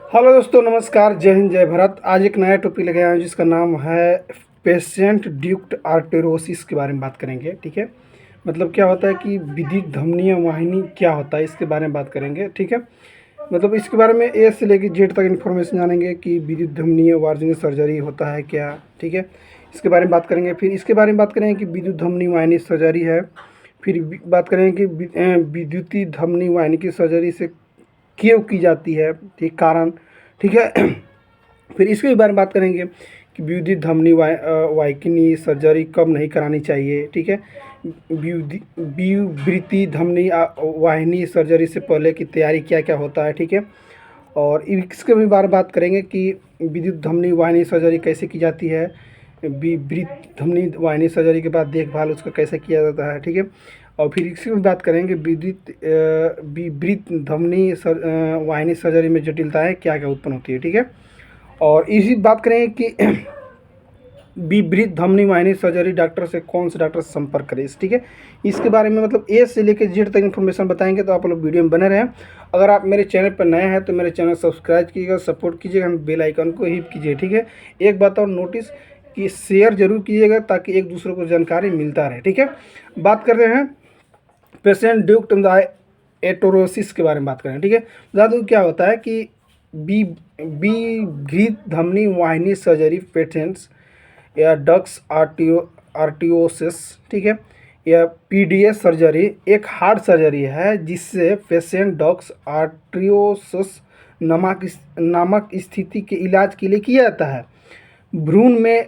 Hello दोस्तों, नमस्कार, जय हिंद, जय भारत। आज एक नया टॉपिक लेके आया हूँ जिसका नाम है पेशेंट ड्यूक्ट आर्टेरोसिस के बारे में बात करेंगे। ठीक है, मतलब क्या होता है कि विद्युत धमनियों वाहिनी क्या होता है, इसके बारे में बात करेंगे। ठीक है, मतलब इसके बारे में ए से लेकर जेड तक इन्फॉर्मेशन जानेंगे कि विद्युत धमनीय वार्जन सर्जरी होता है क्या। ठीक है, इसके बारे में बात करेंगे। फिर इसके बारे में बात करेंगे कि विद्युत धमनी वाहिनी सर्जरी है। फिर बात करेंगे कि विद्युतीय धमनी वाहिनी की सर्जरी से क्यों की जाती है, ठीक, कारण। ठीक है, फिर इसके बारे में बात करेंगे कि विद्युत धमनी वाहिनी सर्जरी कब नहीं करानी चाहिए। ठीक है, विवृति धमनी वाहिनी सर्जरी से पहले की तैयारी क्या क्या होता है। ठीक है, और इसके भी बारे में बात करेंगे कि विद्युत धमनी वाहिनी सर्जरी कैसे की जाती है, विवृत धमनी वाहिनी सर्जरी के बाद देखभाल उसका कैसे किया जाता है। ठीक है, और फिर इसकी भी बात करेंगे विवृत धमनी वाहिनी सर्जरी में जटिलताएं क्या क्या उत्पन्न होती है। ठीक है, और इसी बात करेंगे कि विवृत धमनी वाहिनी सर्जरी डॉक्टर से कौन से डॉक्टर से संपर्क करें। ठीक है, इसके बारे में मतलब ए से लेकर जेड तक इन्फॉर्मेशन बताएंगे, तो आप लोग वीडियो में बने रहें। अगर आप मेरे चैनल पर नए हैं तो मेरे चैनल सब्सक्राइब कीजिएगा, सपोर्ट कीजिएगा, बेल आइकन को हिट कीजिए। ठीक है, एक बात और नोटिस कि शेयर जरूर कीजिएगा ताकि एक दूसरे को जानकारी मिलता रहे। ठीक है, बात कर रहे हैं पेशेंट ड्यूक्ट एटोरोसिस के बारे में बात करें। ठीक है, बता दूँ क्या होता है कि विवृत धमनी वाहिनी सर्जरी पेशेंट्स या डक्स आर्टियोसिस, ठीक है, या पीडीए सर्जरी एक हार्ट सर्जरी है जिससे पेशेंट डक्स आर्टियोसिस नामक स्थिति के इलाज के लिए किया जाता है। भ्रूण में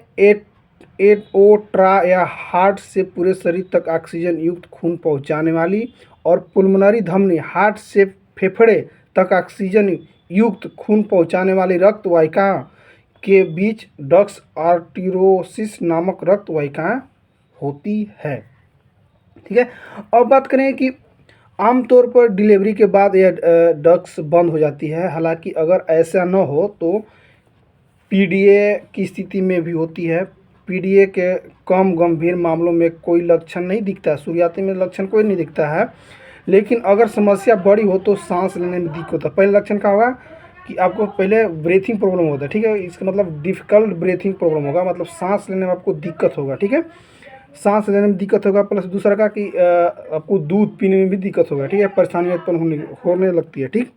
एओट्रा या हार्ट से पूरे शरीर तक ऑक्सीजन युक्त खून पहुंचाने वाली और पुल्मोनरी धमनी हार्ट से फेफड़े तक ऑक्सीजन युक्त खून पहुंचाने वाली रक्त वाहिका के बीच डक्स आर्टेरियोसिस नामक रक्त वाहिकाएं होती है। ठीक है, अब बात करें कि आमतौर पर डिलीवरी के बाद यह डक्स बंद हो जाती है। हालांकि अगर ऐसा न हो तो पीडीए की स्थिति में भी होती है। पीडीए के कम गंभीर मामलों में कोई लक्षण नहीं दिखता, शुरुआती में लक्षण कोई नहीं दिखता है, लेकिन अगर समस्या बड़ी हो तो सांस लेने में दिक्कत होता है। पहले लक्षण क्या होगा कि आपको पहले ब्रीथिंग प्रॉब्लम होता है। ठीक है, इसका मतलब डिफ़िकल्ट ब्रीथिंग प्रॉब्लम होगा, मतलब सांस लेने में आपको दिक्कत होगा। ठीक है, सांस लेने में दिक्कत होगा, प्लस दूसरा का कि आपको दूध पीने में भी दिक्कत होगा। ठीक है, परेशानी उत्पन्न होने लगती है। ठीक,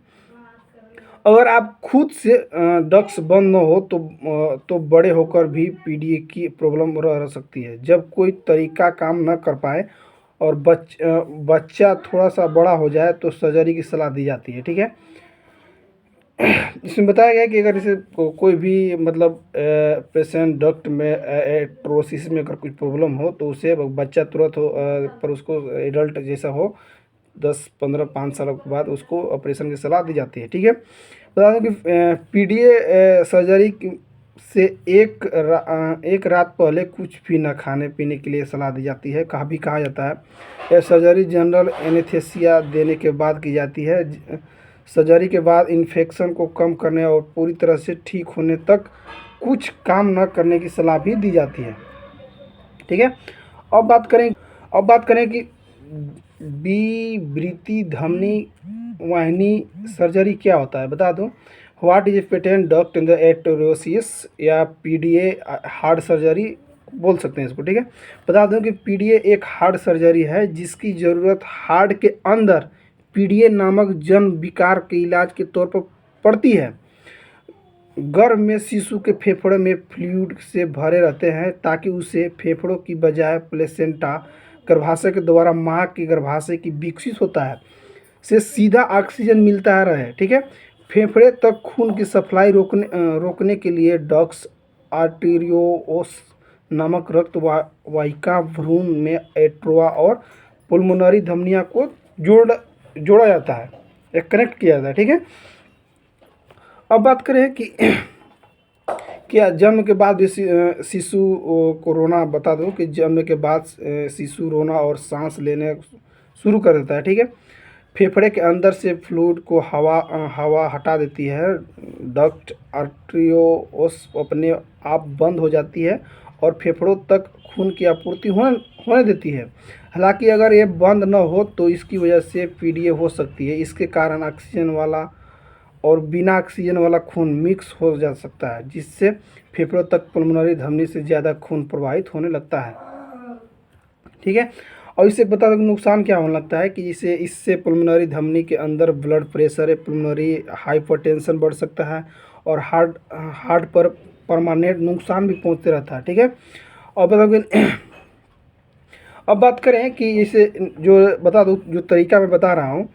अगर आप खुद से डक्स बंद न हो तो बड़े होकर भी पीडीए की प्रॉब्लम रह सकती है। जब कोई तरीका काम न कर पाए और बच्चा थोड़ा सा बड़ा हो जाए तो सर्जरी की सलाह दी जाती है। ठीक है, इसमें बताया गया कि अगर इसे कोई भी मतलब पेशेंट डक्ट में एट्रोसिस में अगर कुछ प्रॉब्लम हो तो उसे बच्चा तुरंत हो पर उसको एडल्ट जैसा हो 10-15-5 साल के बाद उसको ऑपरेशन की सलाह दी जाती है। ठीक है, बता दूँ कि पीडीए सर्जरी से एक रात पहले कुछ भी न खाने पीने के लिए सलाह दी जाती है। कहा जाता है यह सर्जरी जनरल एनेस्थीसिया देने के बाद की जाती है। सर्जरी के बाद इन्फेक्शन को कम करने और पूरी तरह से ठीक होने तक कुछ काम न करने की सलाह भी दी जाती है। ठीक है, अब बात करें कि विवृति धमनी वाहिनी सर्जरी क्या होता है। बता दूं, what is patent duct in the arteriosus या पीडीए हार्ट सर्जरी बोल सकते हैं इसको। ठीक है, बता दूं कि पीडीए एक हार्ट सर्जरी है जिसकी ज़रूरत हार्ट के अंदर पीडीए नामक जन विकार के इलाज के तौर पर पड़ती है। गर्भ में शिशु के फेफड़े में फ्लूइड से भरे रहते हैं ताकि उसे फेफड़ों की बजाय प्लेसेंटा गर्भाशय के द्वारा माँ के गर्भाशय की विकसित होता है से सीधा ऑक्सीजन मिलता रहे। ठीक है, फेफड़े तक खून की सप्लाई रोकने के लिए डक्स आर्टेरियोस नामक रक्त वाहिका भ्रूण में एट्रोआ और पुल्मोनरी धमनियों को जोड़ा जाता है, एक कनेक्ट किया जाता है। ठीक है, अब बात करें कि क्या जन्म के बाद भी शिशु को रोना। बता दूं कि जन्म के बाद शिशु रोना और सांस लेने शुरू कर देता है। ठीक है, फेफड़े के अंदर से फ्लूइड को हवा हटा देती है। डक्ट आर्टेरियोस अपने आप बंद हो जाती है और फेफड़ों तक खून की आपूर्ति होने देती है। हालांकि अगर ये बंद न हो तो इसकी वजह से पीडीए हो सकती है। इसके कारण ऑक्सीजन वाला और बिना ऑक्सीजन वाला खून मिक्स हो जा सकता है, जिससे फेफड़ों तक पल्मोनरी धमनी से ज़्यादा खून प्रवाहित होने लगता है। ठीक है। और इससे बता दो नुकसान क्या होने लगता है कि इससे इससे पल्मोनरी धमनी के अंदर ब्लड प्रेशर है, पल्मोनरी हाइपरटेंशन बढ़ सकता है और हार्ट पर परमानेंट नुकसान भी पहुंचते रहता है। ठीक है। और बताओ अब बात करें कि इसे जो बता दूँ जो तरीका मैं बता रहा हूँ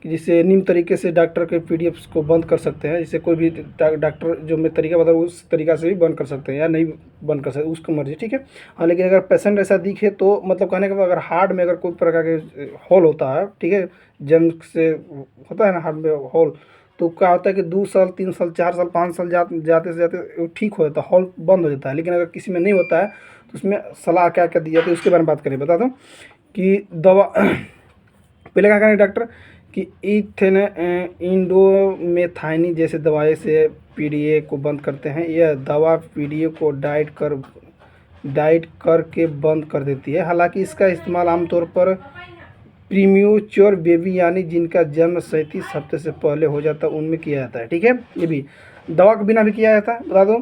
कि जिससे निम्न तरीके से डॉक्टर के पीडीएफ्स को बंद कर सकते हैं। जिससे कोई भी डॉक्टर जो मैं तरीका बता रहा हूँ उस तरीका से भी बंद कर सकते हैं या नहीं बंद कर सकते, उसकी मर्जी। ठीक है। हाँ, लेकिन अगर पेशेंट ऐसा दिखे तो मतलब कहने का अगर हार्ट में अगर कोई प्रकार के होल होता है, ठीक है, जन्म से होता है ना हार्ट में होल, तो क्या होता है कि 2 साल 3 साल 4 साल 5 साल जाते से जाते ठीक हो जाता है, हॉल बंद हो जाता है। लेकिन अगर किसी में नहीं होता है तो उसमें सलाह क्या क्या दी जाती है उसके बारे में बात करें। बता दूँ कि दवा पहले क्या करें डॉक्टर कि इथेन इंडोमेथाइनी जैसे दवाई से पीडीए को बंद करते हैं। यह दवा पीडीए को डाइट करके बंद कर देती है। हालांकि इसका इस्तेमाल आमतौर पर प्रीम्यूच्योर बेबी यानी जिनका जन्म 37 हफ्ते से पहले हो जाता है उनमें किया जाता है। ठीक है। ये भी दवा के बिना भी किया जाता है। बता दो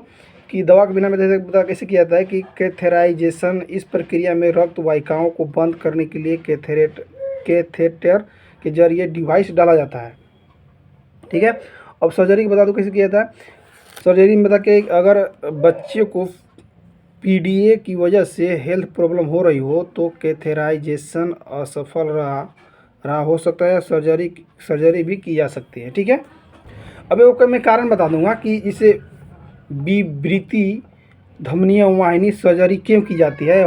कि दवा के बिना में जैसे बता कैसे किया जाता है कि कैथेराइजेशन, इस प्रक्रिया में रक्त वाहिकाओं को बंद करने के लिए कैथेटर के जरिए डिवाइस डाला जाता है। ठीक है। अब सर्जरी की बता दो कैसे किया जाता है। सर्जरी में बता के अगर बच्चे को पीडीए की वजह से हेल्थ प्रॉब्लम हो रही हो तो कैथेराइजेशन असफल रहा हो सकता है, सर्जरी भी की जा सकती है। ठीक है। अब ओके मैं कारण बता दूंगा कि इसे विवृति धमनिया वाहिनी सर्जरी क्यों की जाती है,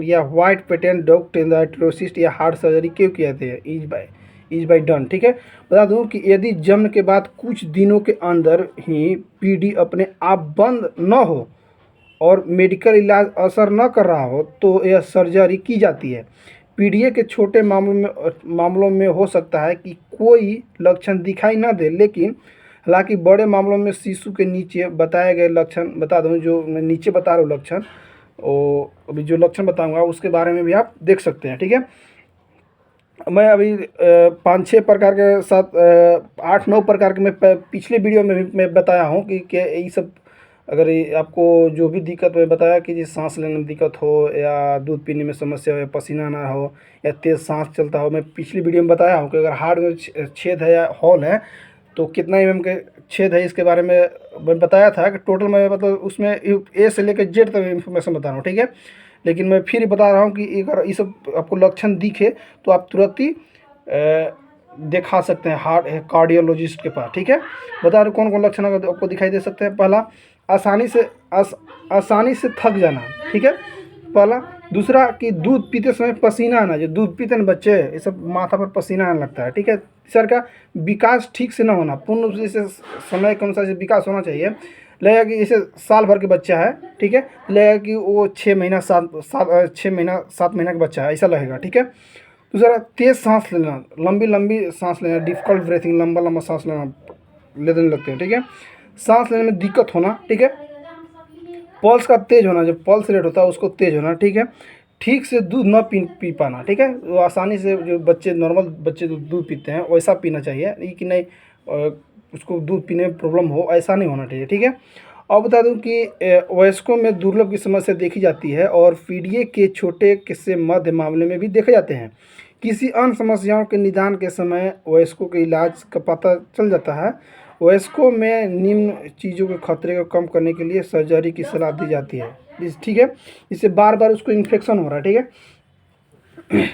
या व्हाइट पेटेंट डॉग टेंडाइट्रोसिस या हार्ट सर्जरी क्यों की जाती है, इज बाई डन। ठीक है। बता दूं कि यदि जन्म के बाद कुछ दिनों के अंदर ही पीडी अपने आप बंद न हो और मेडिकल इलाज असर न कर रहा हो तो यह सर्जरी की जाती है। पीडीए के छोटे मामलों में हो सकता है कि कोई लक्षण दिखाई न दे, लेकिन हालांकि बड़े मामलों में शिशु के नीचे बताए गए लक्षण बता दूं, जो मैं नीचे बता रहा हूँ लक्षण, और अभी जो लक्षण बताऊंगा उसके बारे में भी आप देख सकते हैं। ठीक है। मैं अभी 5-6 प्रकार के साथ 8-9 प्रकार के मैं पिछले वीडियो में भी मैं बताया हूँ कि ये सब अगर आपको जो भी दिक्कत मैं बताया कि जिस सांस लेने में दिक्कत हो या दूध पीने में समस्या हो या पसीना ना हो या तेज़ सांस चलता हो, मैं पिछली वीडियो में बताया हूँ कि अगर हार्ट में छेद है या हॉल है तो कितना एमएम के छेद है इसके बारे में मैं बताया था कि टोटल मैं मतलब उसमें ए से लेकर जेड तक इन्फॉर्मेशन बता रहा हूँ। ठीक है। लेकिन मैं फिर बता रहा हूँ कि अगर ये सब आपको लक्षण दिखे तो आप तुरंत ही दिखा सकते हैं हार्ट कार्डियोलॉजिस्ट के पास। ठीक है। बता रहे कौन कौन लक्षण आपको दिखाई दे सकते हैं। पहला आसानी से थक जाना। ठीक है, पहला। दूसरा कि दूध पीते समय पसीना आना, जो दूध पीते हैं बच्चे ये सब माथा पर पसीना आने लगता है। ठीक है। तीसरा का विकास ठीक से ना होना, पूर्ण रूप से इसे समय के अनुसार विकास होना चाहिए। लगेगा कि जैसे साल भर के बच्चा है, ठीक है, लगेगा कि वो 6 महीना 7 महीना का बच्चा है, ऐसा लगेगा। ठीक है। दूसरा तेज सांस लेना, लंबी सांस लेना, डिफिकल्ट ब्रीथिंग, लंबा सांस लेने लगते हैं। ठीक है। सांस लेने में दिक्कत होना। ठीक है। पल्स का तेज होना, जो पल्स रेट होता है उसको तेज होना। ठीक है। ठीक से दूध न पी पाना। ठीक है। वो आसानी से जो बच्चे नॉर्मल बच्चे दूध पीते हैं वैसा पीना चाहिए, कि नहीं उसको दूध पीने में प्रॉब्लम हो, ऐसा नहीं होना चाहिए। ठीक है। और बता दूं कि वयस्कों में दुर्लभ की समस्या देखी जाती है और पीडीए के छोटे से मध्य मामले में भी देखे जाते हैं। किसी अन्य समस्याओं के निदान के समय वयस्कों के इलाज का पता चल जाता है। वयस्कों में निम्न चीज़ों के खतरे को कम करने के लिए सर्जरी की सलाह दी जाती है। ठीक है। इससे बार बार उसको इन्फेक्शन हो रहा है। ठीक है।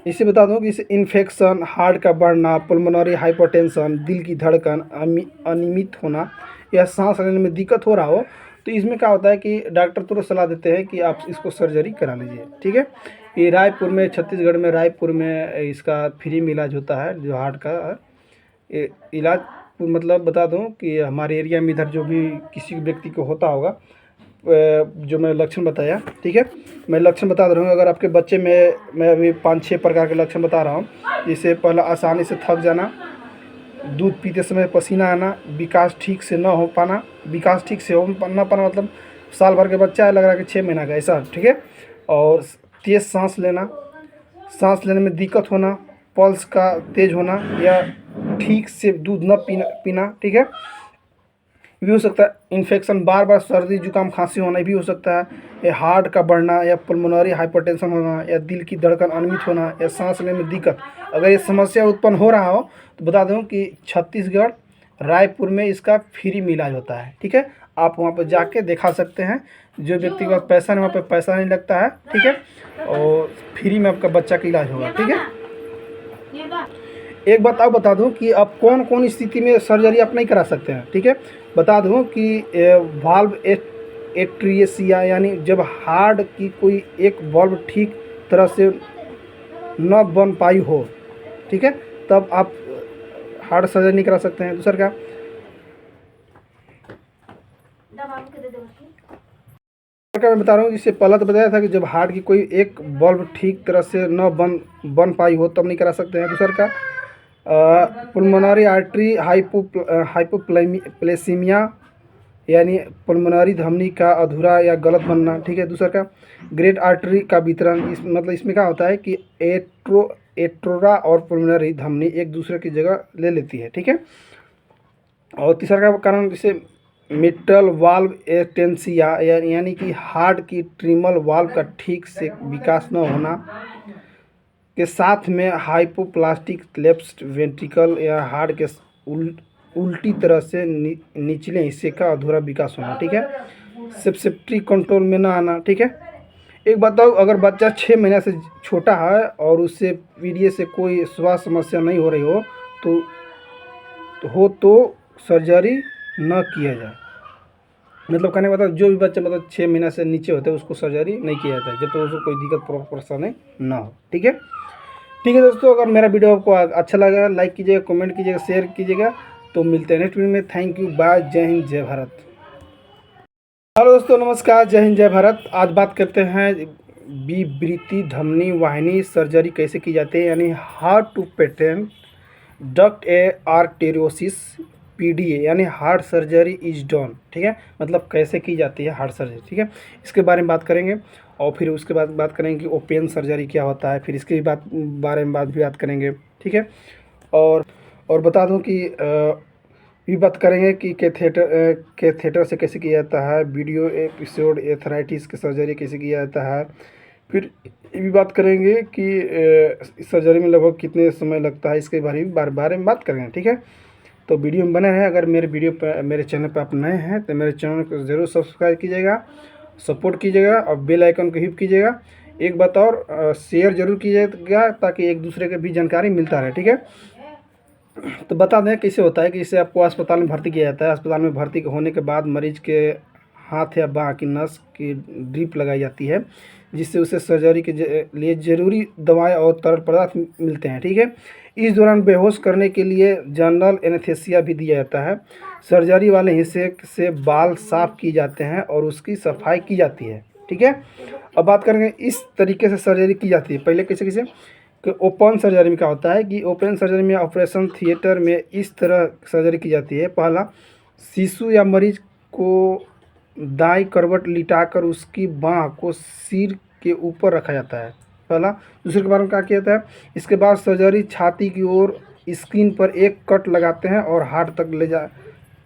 इसे बता दूं कि इसे इन्फेक्शन, हार्ट का बढ़ना, पल्मोनरी हाइपरटेंशन, दिल की धड़कन अनियमित होना या सांस लेने में दिक्कत हो रहा हो तो इसमें क्या होता है कि डॉक्टर तुरंत सलाह देते हैं कि आप इसको सर्जरी करा लीजिए। ठीक है। ये रायपुर में, छत्तीसगढ़ में रायपुर में इसका फ्री में इलाज होता है, जो हार्ट का इलाज। मतलब बता दूं कि हमारे एरिया में इधर जो भी किसी व्यक्ति को होता होगा, जो मैं लक्षण बताया, ठीक है, मैं लक्षण बता रहा हूँ। अगर आपके बच्चे में मैं अभी 5-6 प्रकार के लक्षण बता रहा हूँ। जैसे पहला आसानी से थक जाना, दूध पीते समय पसीना आना, विकास ठीक से न हो पाना, विकास ठीक से हो न पाना मतलब साल भर के बच्चा है, लग रहा है कि 6 महीना का, ऐसा। ठीक है। और तेज़ सांस लेना, सांस लेने में दिक्कत होना, पल्स का तेज होना या ठीक से दूध न पीना, ठीक है। भी हो सकता है इन्फेक्शन, बार बार सर्दी जुकाम खांसी होना भी हो सकता है, या हार्ट का बढ़ना, या पल्मोनरी हाइपरटेंशन होना, या दिल की धड़कन अनियमित होना, या सांस लेने में दिक्कत। अगर ये समस्या उत्पन्न हो रहा हो तो बता दूं कि छत्तीसगढ़ रायपुर में इसका फ्री में इलाज होता है, ठीक है। आप वहाँ पर जाके दिखा सकते हैं। जो व्यक्ति के पास पैसा नहीं, वहाँ पर पैसा नहीं लगता है, ठीक है, और फ्री में आपका बच्चा का इलाज होगा, ठीक है। एक बात आप बता दूं कि आप कौन कौन स्थिति में सर्जरी आप नहीं करा सकते हैं, ठीक है। बता दूं कि वाल्व एट्रियसिया, यानी जब हार्ट की कोई एक वाल्व ठीक तरह से न बन पाई हो, ठीक है, तब आप हार्ट सर्जरी नहीं करा सकते हैं। दूसरा क्या मैं बता रहा हूँ, जिससे पहले तो बताया था कि जब हार्ट की कोई एक वाल्व ठीक तरह से न बन पाई हो तब नहीं करा सकते हैं। दूसरा का पुल्मोनरी आर्टरी हाइपोप्लेसीमिया, यानी पुल्मोनरी धमनी का अधूरा या गलत बनना, ठीक है। दूसरा का ग्रेट आर्टरी का वितरण, मतलब इसमें क्या होता है कि एट्रोरा और पुल्मोनरी धमनी एक दूसरे की जगह ले लेती है, ठीक है। और तीसरा का कारण जैसे मिट्रल वाल्व एटेंसिया, यानी कि हार्ट की ट्रिमल वाल्व का ठीक से विकास न होना के साथ में हाइपोप्लास्टिक लेफ्ट वेंट्रिकल या हार्ट के उल्टी तरह से निचले हिस्से का अधूरा विकास होना, ठीक है। सेप्सेप्ट्री कंट्रोल में ना आना, ठीक है। एक बताओ, अगर बच्चा 6 महीने से छोटा है और उससे पीडीए से कोई स्वास्थ्य समस्या नहीं हो रही हो तो सर्जरी न किया जाए। मतलब कहने का मतलब जो भी बच्चा मतलब 6 महीना से नीचे होते हैं उसको सर्जरी नहीं किया जाता है जब तक उसको कोई दिक्कत परेशानी ना हो, ठीक है। ठीक है दोस्तों, अगर मेरा वीडियो आपको अच्छा लगा लाइक कीजिएगा, कमेंट कीजिएगा, शेयर कीजिएगा। तो मिलते हैं नेक्स्ट वीडियो में। थैंक यू, बाय, जय हिंद, जय भारत। हेलो दोस्तों, नमस्कार, जय हिंद, जय भारत। आज बात करते हैं विवृति धमनी वाहिनी सर्जरी कैसे की जाती है, यानी how to patent duct arteriosis PDA, यानी हार्ट सर्जरी इज डन, ठीक है। मतलब कैसे की जाती है हार्ट सर्जरी, ठीक है। इसके बारे में बात करेंगे और फिर उसके बाद बात करेंगे कि ओपन सर्जरी क्या होता है, फिर इसके बारे में बात करेंगे, ठीक है। और बता दूं कि भी बात करेंगे कि कैथेटर से कैसे किया जाता है, वीडियो एपिसोड एथराइटिस की सर्जरी कैसे किया जाता है। फिर ये भी बात करेंगे कि सर्जरी में लगभग कितने समय लगता है, इसके बारे में बात करेंगे, ठीक है। तो वीडियो में बने रहें। अगर मेरे चैनल पर आप नए हैं तो मेरे चैनल को ज़रूर सब्सक्राइब कीजिएगा, सपोर्ट कीजिएगा और बेल आइकन को हिट कीजिएगा। एक बात और, शेयर जरूर कीजिएगा ताकि एक दूसरे के भी जानकारी मिलता रहे, ठीक है। तो बता दें कैसे होता है कि इसे आपको अस्पताल में भर्ती किया जाता है। अस्पताल में भर्ती होने के बाद मरीज के हाथ या बाँह की नस की ड्रिप लगाई जाती है, जिससे उसे सर्जरी के लिए ज़रूरी दवाएं और तरल पदार्थ मिलते हैं, ठीक है। इस दौरान बेहोश करने के लिए जनरल एनेस्थीसिया भी दिया जाता है। सर्जरी वाले हिस्से से बाल साफ किए जाते हैं और उसकी सफाई की जाती है, ठीक है। अब बात करेंगे इस तरीके से सर्जरी की जाती है। पहले कैसे कि ओपन सर्जरी में क्या होता है कि ओपन सर्जरी में ऑपरेशन थिएटर में इस तरह सर्जरी की जाती है। पहला, शिशु या मरीज को दाईं करवट लिटाकर उसकी बाँह को सिर के ऊपर रखा जाता है, पहला। दूसरे के बारे में क्या किया जाता है, इसके बाद सर्जरी छाती की ओर स्किन पर एक कट लगाते हैं और हार्ट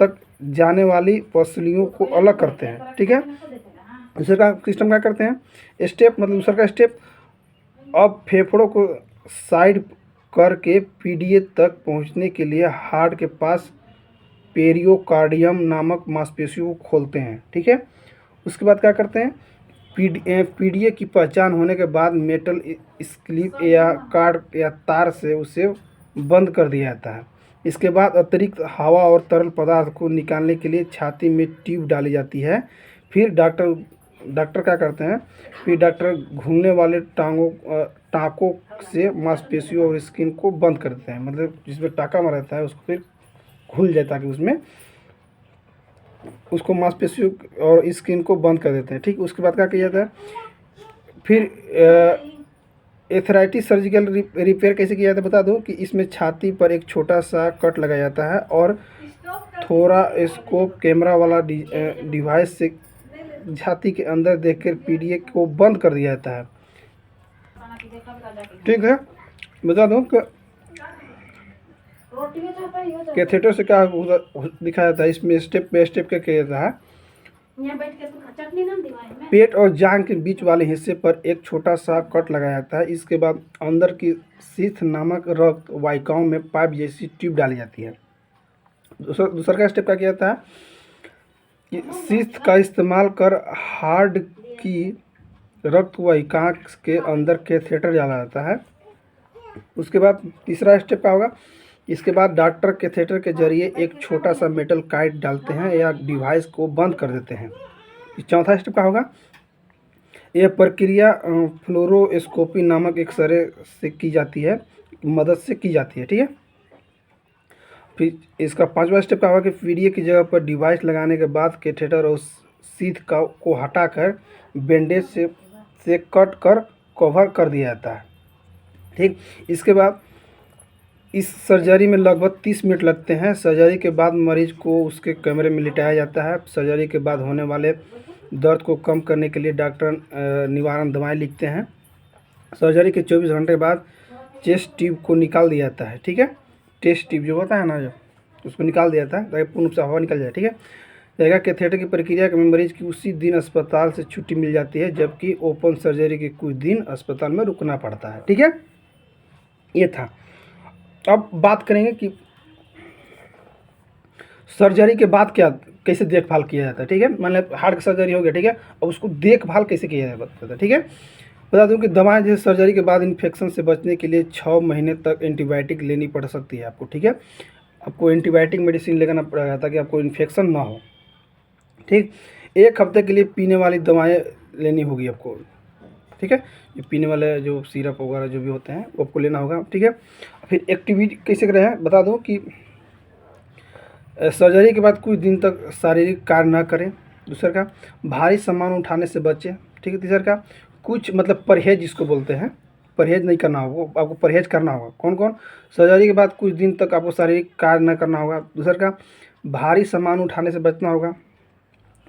तक जाने वाली पसलियों को अलग करते हैं, ठीक है। दूसरे का सिस्टम क्या करते हैं, स्टेप, मतलब दूसरा का स्टेप, अब फेफड़ों को साइड करके पीडीए तक पहुंचने के लिए हार्ट के पास पेरियोकार्डियम नामक मांसपेशियों को खोलते हैं, ठीक है। उसके बाद क्या करते हैं, पीडीए की पहचान होने के बाद मेटल स्क्लिप या कार्ड या तार से उसे बंद कर दिया जाता है। इसके बाद अतिरिक्त हवा और तरल पदार्थ को निकालने के लिए छाती में ट्यूब डाली जाती है। फिर डॉक्टर क्या करते हैं, फिर डॉक्टर घूमने वाले टाँकों से मांसपेशियों और स्किन को बंद कर देते हैं। मतलब जिसमें टाँका में रहता है उसको फिर खुल जाए ताकि उसको मांसपेशियों और स्किन को बंद कर देते हैं, ठीक। उसके बाद क्या किया जाता है, फिर एथराइटिस सर्जिकल रिपेयर कैसे किया जाता है बता दूं कि इसमें छाती पर एक छोटा सा कट लगाया जाता है और थोरास्कोप कैमरा वाला डिवाइस से छाती के अंदर देखकर पीडीए को बंद कर दिया जाता है, ठीक है। बता दूं कि कैथेटर से क्या दिखाया था, इसमें स्टेप बाय स्टेप क्या किया जाता है। पेट और जांघ के बीच वाले हिस्से पर एक छोटा सा कट लगाया जाता है। इसके बाद अंदर की शीथ नामक रक्त वाहिकाओं में पाइप जैसी ट्यूब डाली जाती है। दूसरा का स्टेप क्या किया जाता है कि शीथ का इस्तेमाल कर हार्ड की रक्त वाहिका के अंदर कैथेटर डाला जाता है। उसके बाद तीसरा स्टेप क्या होगा, इसके बाद डॉक्टर कैथेटर के जरिए एक छोटा सा मेटल काइट डालते हैं या डिवाइस को बंद कर देते हैं। चौथा स्टेप क्या होगा, यह प्रक्रिया फ्लोरोस्कोपी नामक एक एक्सरे से की जाती है, मदद से की जाती है। ठीक है। फिर इसका पांचवा स्टेप क्या होगा कि पीडीए की जगह पर डिवाइस लगाने के बाद कैथेटर और शीथ को हटाकर बैंडेज से कट कर कवर कर दिया जाता है। ठीक। इसके बाद इस सर्जरी में लगभग 30 मिनट लगते हैं। सर्जरी के बाद मरीज को उसके कमरे में लिटाया जाता है। सर्जरी के बाद होने वाले दर्द को कम करने के लिए डॉक्टर निवारक दवाएं लिखते हैं। सर्जरी के 24 घंटे बाद चेस्ट ट्यूब को निकाल दिया जाता है। ठीक है। टेस्ट ट्यूब जो होता है ना, जो उसको निकाल दिया जाता है ताकि पूर्ण रूप से हवा निकल जाए। ठीक है। रहेगा कैथेटर की प्रक्रिया में मरीज की उसी दिन अस्पताल से छुट्टी मिल जाती है, जबकि ओपन सर्जरी के कुछ दिन अस्पताल में रुकना पड़ता है। ठीक है। ये था। अब बात करेंगे कि सर्जरी के बाद क्या कैसे देखभाल किया जाता है। ठीक है। मान लो हार्ट की सर्जरी हो गया। ठीक है। अब उसको देखभाल कैसे किया जाता है। ठीक है। बता दूं कि दवाएं जैसे सर्जरी के बाद इन्फेक्शन से बचने के लिए 6 महीने तक एंटीबायोटिक लेनी पड़ सकती है आपको। ठीक है। आपको एंटीबायोटिक मेडिसिन लेना पड़ेगा ताकि आपको इन्फेक्शन ना हो। ठीक। 1 हफ्ते के लिए पीने वाली दवाएं लेनी होगी आपको। ठीक है। ये पीने वाले जो सिरप वगैरह जो भी होते हैं वो आपको लेना होगा। ठीक है। फिर एक्टिविटी कैसे करें हैं बता दूं कि सर्जरी के बाद कुछ दिन तक शारीरिक कार्य ना करें। दूसरा का भारी सामान उठाने से बचें। ठीक है। तीसरा का कुछ मतलब परहेज जिसको बोलते हैं, परहेज नहीं करना होगा, आपको परहेज करना होगा। कौन कौन, सर्जरी के बाद कुछ दिन तक आपको शारीरिक कार्य न करना होगा। दूसरा का भारी सामान उठाने से बचना होगा।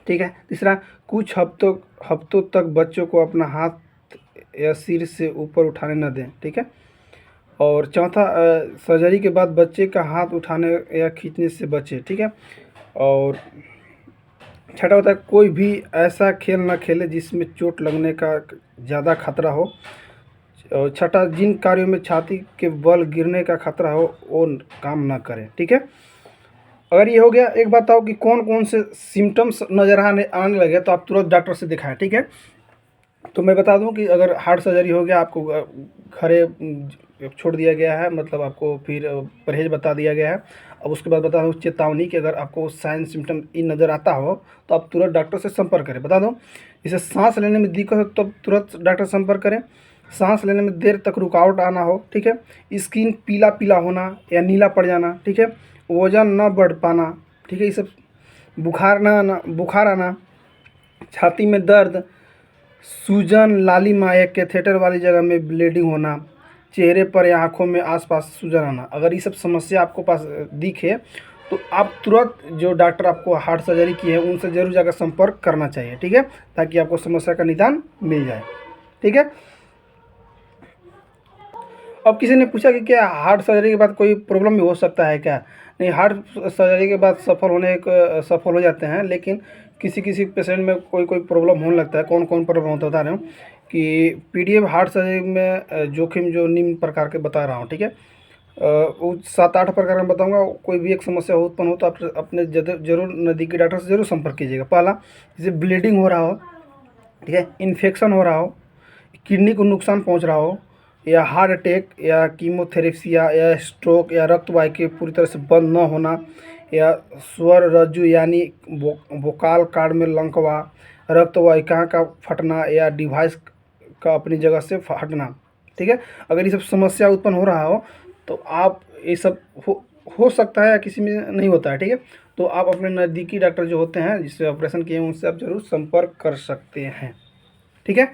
ठीक है। तीसरा कुछ हफ्तों तक बच्चों को अपना हाथ या सिर से ऊपर उठाने न दें। ठीक है। और चौथा सर्जरी के बाद बच्चे का हाथ उठाने या खींचने से बचे। ठीक है। और छठा होता है कोई भी ऐसा खेल ना खेले जिसमें चोट लगने का ज़्यादा खतरा हो। और छठा जिन कार्यों में छाती के बल गिरने का खतरा हो वो काम ना करें। ठीक है। अगर ये हो गया, एक बात बताओ कि कौन कौन से सिम्टम्स नज़र आने लगे तो आप तुरंत डॉक्टर से दिखाएं। ठीक है। तो मैं बता दूं कि अगर हार्ट सर्जरी हो गया, आपको घरे छोड़ दिया गया है, मतलब आपको फिर परहेज बता दिया गया है। अब उसके बाद बता दूँ चेतावनी कि अगर आपको साइन सिम्टम इन नज़र आता हो तो आप तुरंत डॉक्टर से संपर्क करें। बता दूँ जैसे सांस लेने में दिक्कत हो तो तुरंत डॉक्टर से संपर्क करें। सांस लेने में देर तक रुकावट आना हो। ठीक है। स्किन पीला पीला होना या नीला पड़ जाना। ठीक है। वजन न बढ़ पाना। ठीक है। ये सब बुखार आना, छाती में दर्द, सूजन, लालिमा या कैथेटर वाली जगह में ब्लीडिंग होना, चेहरे पर या आँखों में आसपास सूजन आना। अगर ये सब समस्या आपको पास दिखे तो आप तुरंत जो डॉक्टर आपको हार्ट सर्जरी की है उनसे ज़रूर जाकर संपर्क करना चाहिए। ठीक है। ताकि आपको समस्या का निदान मिल जाए। ठीक है। अब किसी ने पूछा कि क्या हार्ट सर्जरी के बाद कोई प्रॉब्लम भी हो सकता है क्या। नहीं, हार्ट सर्जरी के बाद सफल हो जाते हैं, लेकिन किसी किसी पेशेंट में कोई कोई प्रॉब्लम होने लगता है। कौन कौन प्रॉब्लम होता है बता रहा हूँ कि पीडीए हार्ट सर्जरी में जोखिम जो निम्न प्रकार के बता रहा हूँ। ठीक है। वो 7-8 प्रकार में बताऊंगा। कोई भी एक समस्या उत्पन्न हो तो आप अपने जरूर नज़दीकी डॉक्टर से जरूर संपर्क कीजिएगा। पहला, जैसे ब्लीडिंग हो रहा हो। ठीक है। इन्फेक्शन हो रहा हो, किडनी को नुकसान पहुंच रहा हो, या हार्ट अटैक या कीमोथेरेपी या स्ट्रोक या रक्त वाहिका पूरी तरह से बंद न होना, या स्वर रज्जु यानी वोकाल कार्ड में लंकवा, रक्त वाहिका का फटना या डिवाइस का अपनी जगह से हटना। ठीक है। अगर ये सब समस्या उत्पन्न हो रहा हो तो आप ये सब हो सकता है या किसी में नहीं होता है। ठीक है। तो आप अपने नज़दीकी डॉक्टर जो होते हैं जिससे ऑपरेशन किए हैं उनसे आप ज़रूर संपर्क कर सकते हैं। ठीक है।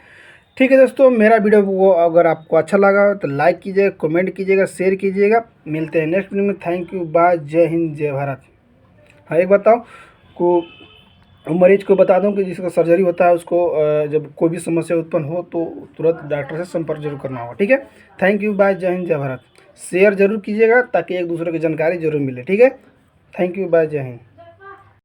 ठीक है दोस्तों, मेरा वीडियो वो अगर आपको अच्छा लगा तो लाइक कीजिएगा, कमेंट कीजिएगा, शेयर कीजिएगा। मिलते हैं नेक्स्ट वीडियो में। थैंक यू, बाय, जय हिंद, जय भारत। हाँ, एक बताओ को मरीज को बता दूं कि जिसका सर्जरी होता है उसको जब कोई भी समस्या उत्पन्न हो तो तुरंत डॉक्टर से संपर्क जरूर करना होगा। ठीक है, थैंक यू, बाय, जय हिंद, जय भारत। शेयर जरूर कीजिएगा ताकि एक दूसरे की जानकारी जरूर मिले। ठीक है, थैंक यू, बाय, जय हिंद।